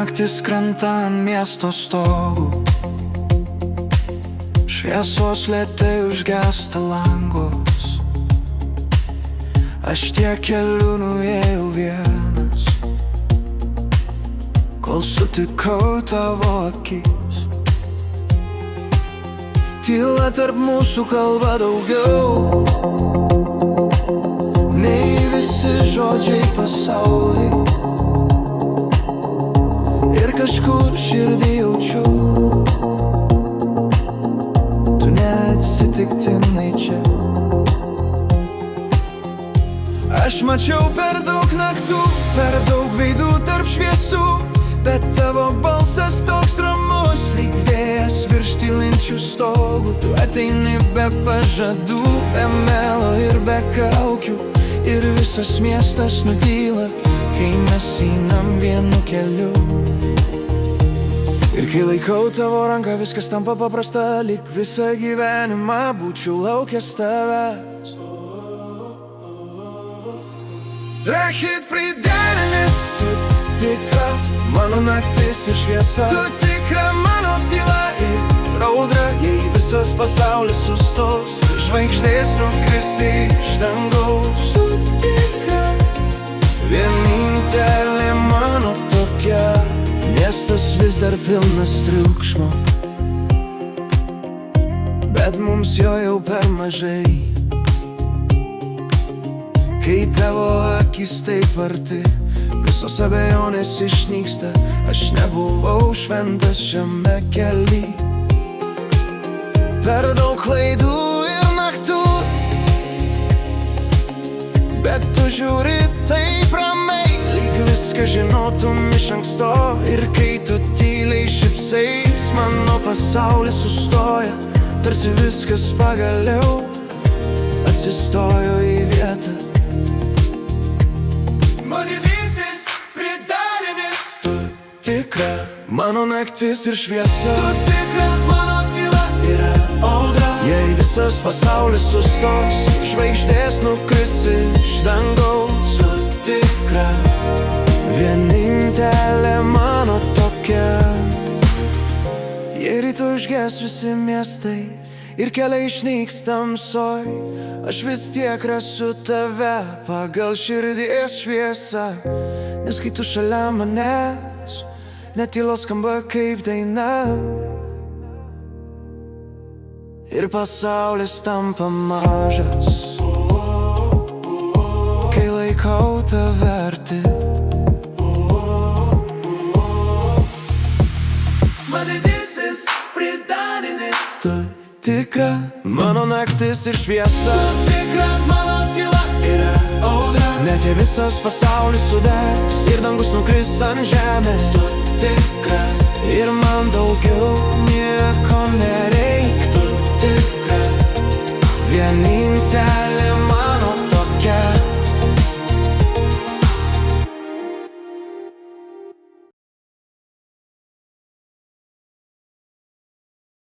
Naktis krenta ant miesto stogų, šviesos lėtai užgęsta langus. Aš tiek kelių nuėjau vienas, kol sutikau tavo akis. Tyla tarp mūsų kalba daugiau nei visi žodžiai pasauly. Ir kažkur širdį jaučiu, tu neatsitiktinai čia. Aš mačiau per daug naktų, per daug veidų tarp šviesų, bet tavo balsas toks ramus, lyg vėjas virš tylinčių stogų. Tu ateini be pažadų, be melo ir be kaukių, ir visas miestas nutyla, kai mes einam vienu keliu. Ir kai laikau tavo ranką, viskas tampa paprasta, lyg visą gyvenimą būčiau laukęs tavęs. Drahit priderinis, tu tikra mano naktis ir šviesa, tu tikra mano tyla ir audra. Jei visas pasaulis sustos, žvaigždės nukris iš dangaus, tu tikra vienintelė mano tokia. Miestas vis dar pilnas triukšmo, bet mums jo jau per mažai. Kai tavo akis taip arti, visos abejonės išnyksta. Aš nebuvau šventas šiame kely, per daug klaidų ir naktų, bet tu žiūri taip ramiai, lyg viską žinotum iš anksto. Ir kai tu tyliai šypsais, mano pasaulis sustoja, tarsi viskas pagaliau atsistojo į vietą. Tu tikra mano naktis ir šviesa, tu tikra mano tyla ir audra. Jei visas pasaulis sustos, žvaigždės nukris iš dangaus, tu tikra vienintelė mano tokia. Jei rytu užges visi miestai ir keliai išnyks tamsoj, aš vis tiek rasiu tave pagal širdies šviesą. Nes kai tu šalia manęs, net tyla skamba kaip daina, ir pasaulis tampa mažas, kai laikau tave arti. Man didysis pridarinis, tu tikra mano naktis ir šviesa, tu tikra mano tyla ir audra. Net jei visas pasaulis sudegs ir dangus nukris ant žemės, tu tikra ir man daugiau nieko nereik, tu tikra vienintelė